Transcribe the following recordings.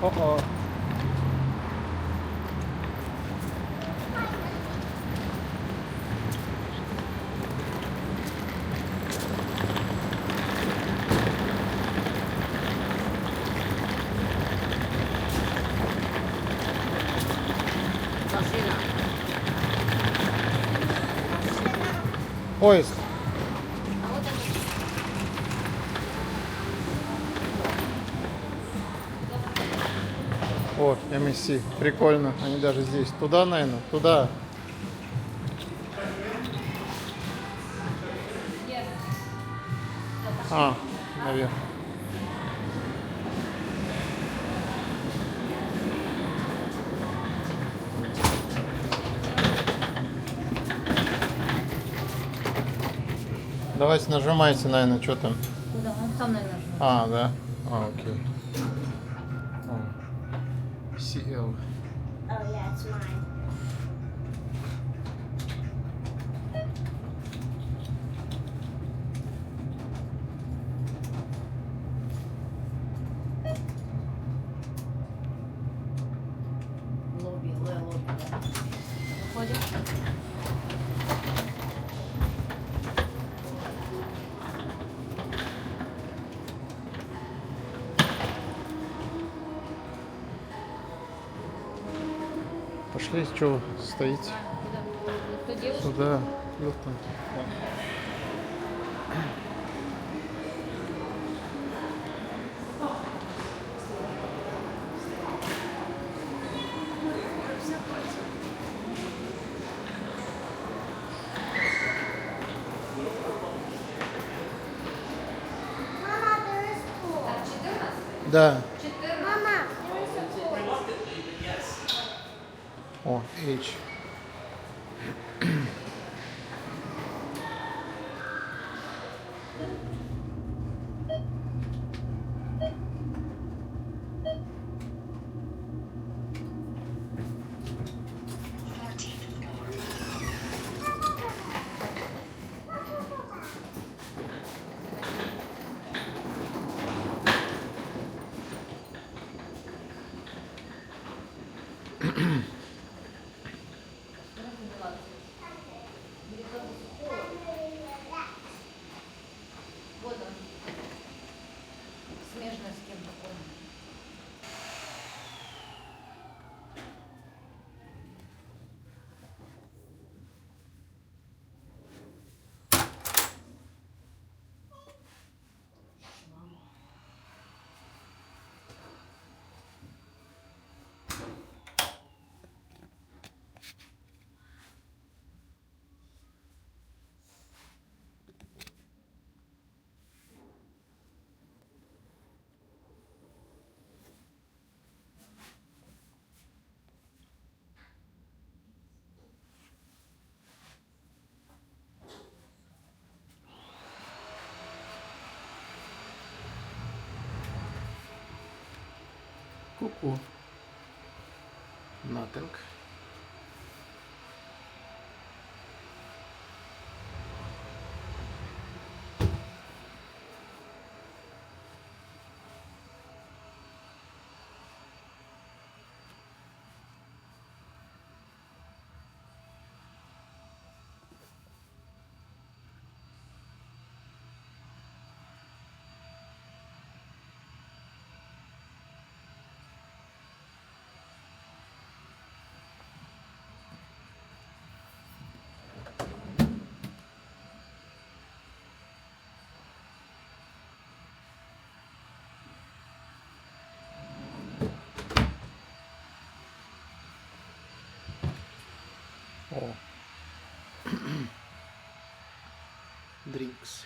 О-о. Машина. Поезд. А вот это О, MSC. Прикольно. Они даже здесь. Туда, наверное. Туда. А, наверх. Давайте нажимайте, наверное, что там. куда? Он сам, наверное, нажмет. А, да? А, окей. О. CL. Oh yeah, it's mine. Лобби, лобби, да. Выходим. Пошли, что вы стоите? Куда? Кто девушка? Сюда. Ёпта. Mama, there is pool. Да. Mama, there is a pool. О, H. Вот он. Смежно с кем такой. Ку-ку. Nothing. О. Drinks.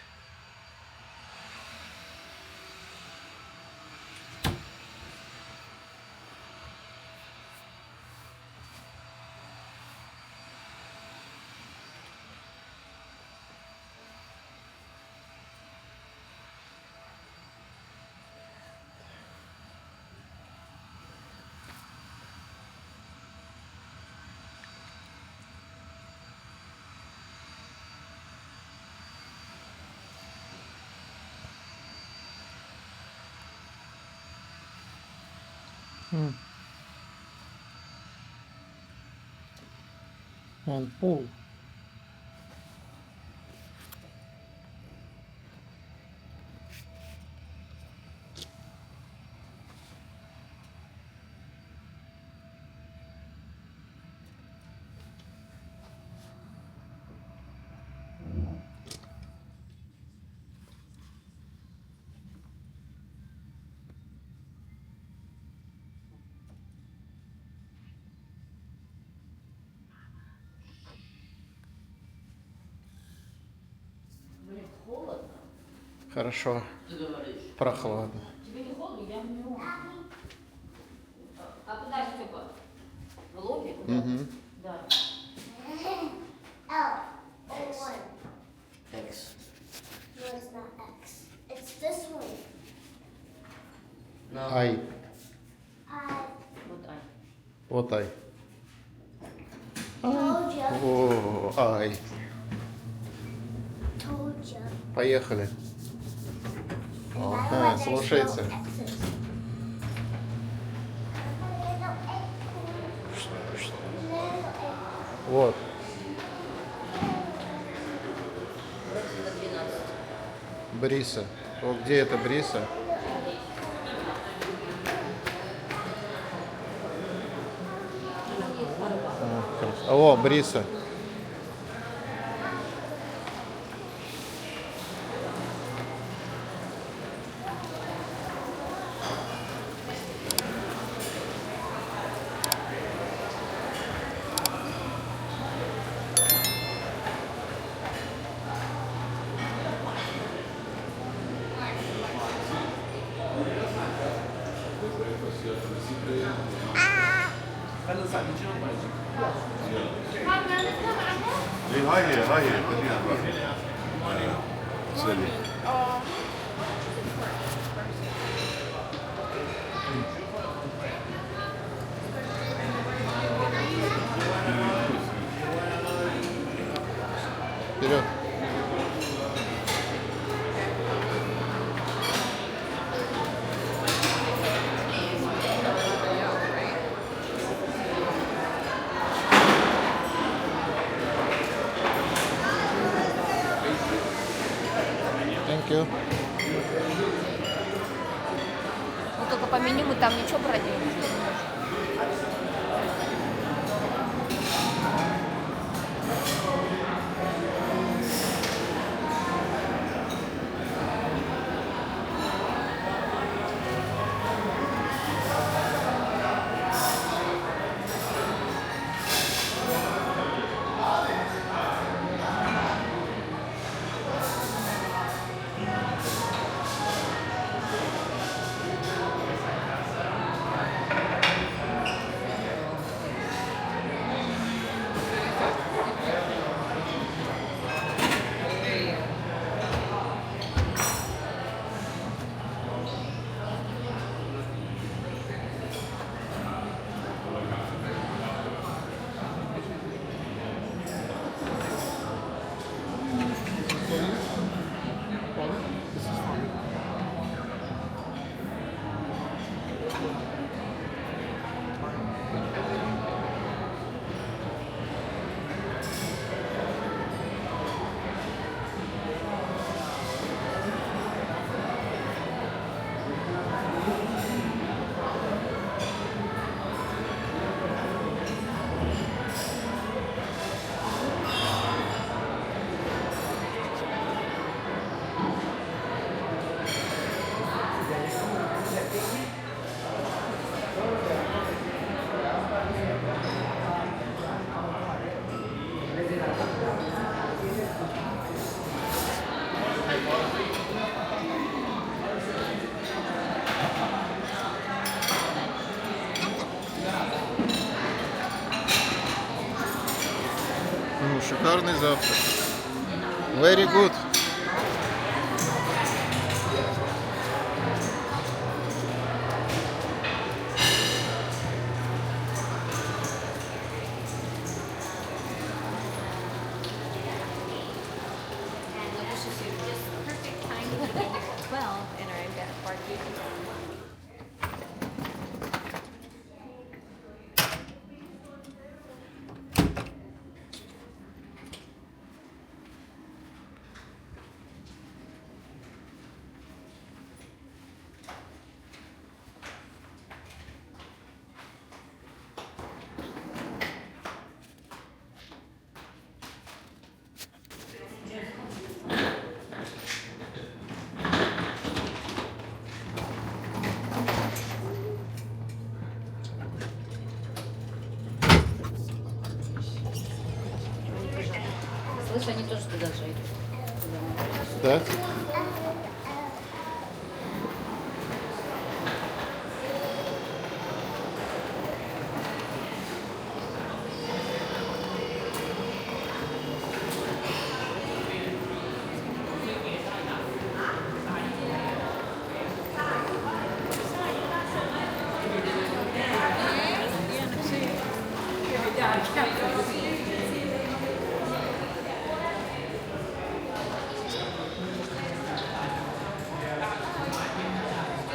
And pull. Блин, холодно. Хорошо. Ты говоришь. Прохладно. Тебе не холодно, я в нем. А куда, Степа? В лобби? Куда? Угу. Да. L. O1. X. No, it's not X. It's this one. No. Ай. I Вот Ай. Вот ай. told you. О, ай. Told you. Поехали. And Ага, that's why there's слушайте. no X's. Вот. Вроде на 12. Бриса. Вот где это Бриса? О, Бриса. ايه هاي خليها بقى. سلي. Вперед. Thank you. Вот только по меню мы там ничего брать не можем. Шикарный завтрак. Very good. Perfect time to 12 and I'm at party. Слышь, они тоже туда же идут. Да?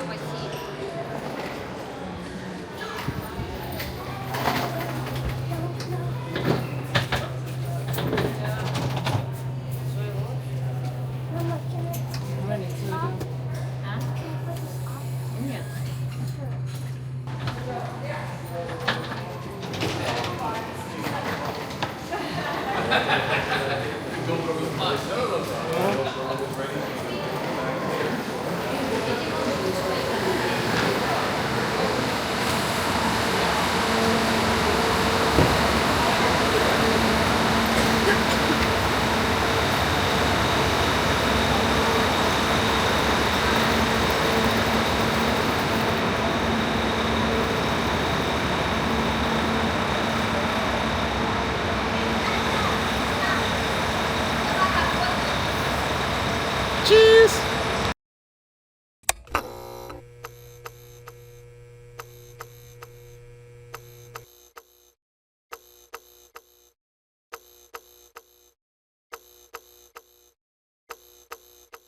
Тёма, сидит. Mama, can I, А? Нет. Mama,